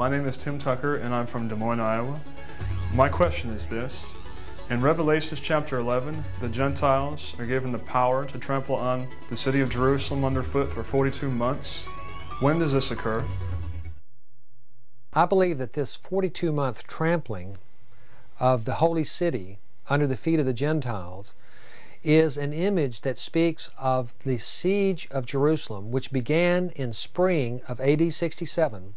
My name is Tim Tucker and I'm from Des Moines, Iowa. My question is this. In Revelation chapter 11, the Gentiles are given the power to trample on the city of Jerusalem underfoot for 42 months. When does this occur? I believe that this 42-month trampling of the holy city under the feet of the Gentiles is an image that speaks of the siege of Jerusalem, which began in spring of AD 67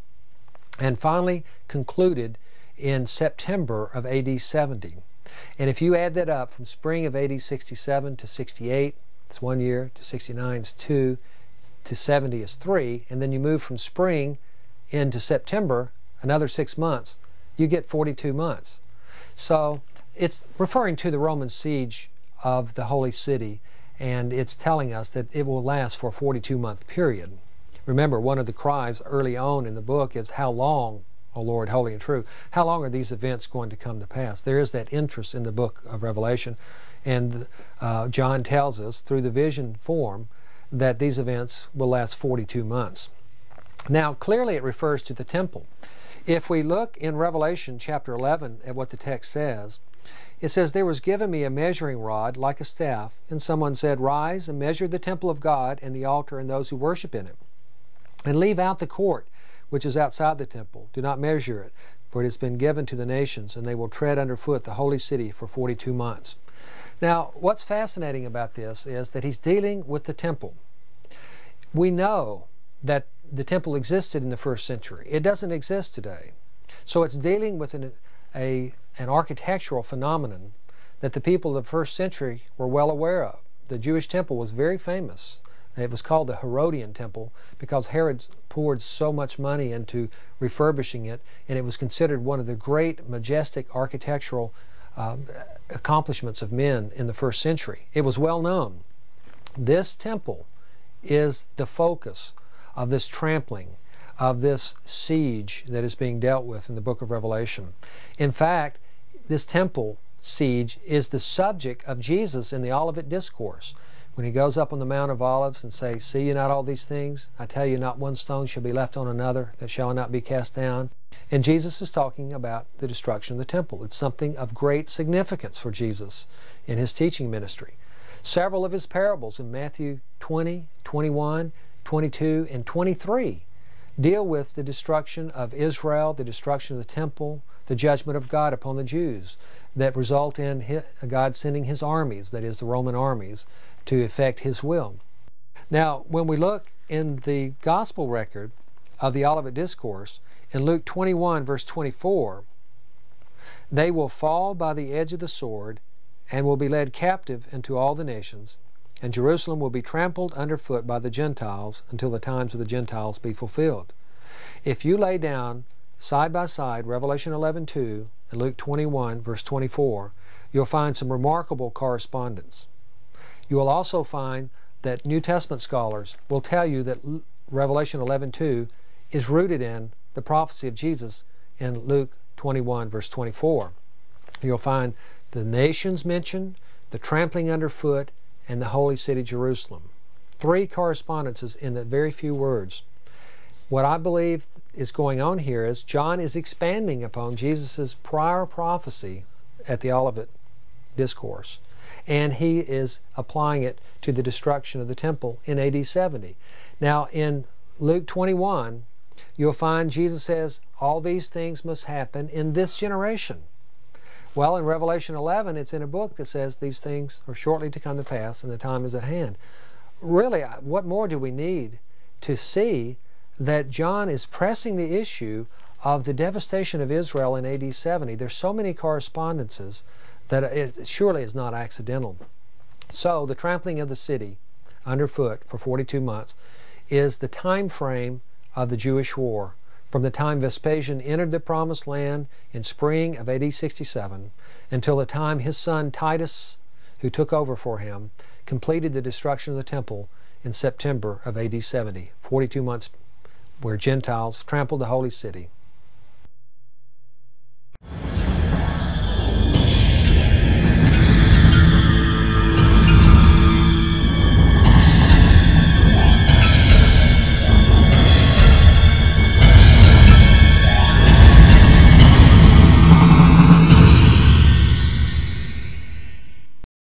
and finally concluded in September of AD 70. And if you add that up from spring of AD 67 to 68, it's 1 year, to 69 is 2, to 70 is 3, and then you move from spring into September, another 6 months, you get 42 months. So it's referring to the Roman siege of the holy city, and it's telling us that it will last for a 42-month period. Remember, one of the cries early on in the book is, "How long, O Lord, holy and true?" How long are these events going to come to pass? There is that interest in the book of Revelation, and John tells us through the vision form that these events will last 42 months. Now, clearly it refers to the temple. If we look in Revelation chapter 11 at what the text says, it says, "There was given me a measuring rod like a staff, and someone said, 'Rise and measure the temple of God and the altar and those who worship in it, and leave out the court which is outside the temple. Do not measure it, for it has been given to the nations, and they will tread underfoot the holy city for 42 months. Now, what's fascinating about this is that he's dealing with the temple. We know that the temple existed in the first century. It doesn't exist today. So it's dealing with an architectural phenomenon that the people of the first century were well aware of. The Jewish temple was very famous. It was called the Herodian temple because Herod poured so much money into refurbishing it, and it was considered one of the great, majestic architectural accomplishments of men in the first century. It was well known. This temple is the focus of this trampling, of this siege that is being dealt with in the book of Revelation. In fact, this temple siege is the subject of Jesus in the Olivet Discourse, when he goes up on the Mount of Olives and says, "See you not all these things? I tell you, not one stone shall be left on another that shall not be cast down." And Jesus is talking about the destruction of the temple. It's something of great significance for Jesus in his teaching ministry. Several of his parables in Matthew 20, 21, 22, and 23 deal with the destruction of Israel, the destruction of the temple, the judgment of God upon the Jews that result in God sending his armies, that is the Roman armies, to effect his will. Now, when we look in the gospel record of the Olivet Discourse, in Luke 21, verse 24, "They will fall by the edge of the sword and will be led captive into all the nations, and Jerusalem will be trampled underfoot by the Gentiles until the times of the Gentiles be fulfilled." If you lay down side by side Revelation 11:2 and Luke 21, verse 24, you'll find some remarkable correspondence. You will also find that New Testament scholars will tell you that Revelation 11:2 is rooted in the prophecy of Jesus in Luke 21, verse 24. You'll find the nations mentioned, the trampling underfoot, and the holy city Jerusalem. 3 correspondences in the very few words. What I believe is going on here is John is expanding upon Jesus' prior prophecy at the Olivet Discourse, and he is applying it to the destruction of the temple in AD 70. Now, in Luke 21, you'll find Jesus says, "All these things must happen in this generation." Well, in Revelation 11, it's in a book that says these things are shortly to come to pass and the time is at hand. Really, what more do we need to see that John is pressing the issue of the devastation of Israel in AD 70? There's so many correspondences that it surely is not accidental. So the trampling of the city underfoot for 42 months is the time frame of the Jewish war, from the time Vespasian entered the Promised Land in spring of AD 67 until the time his son Titus, who took over for him, completed the destruction of the temple in September of AD 70, 42 months where Gentiles trampled the holy city.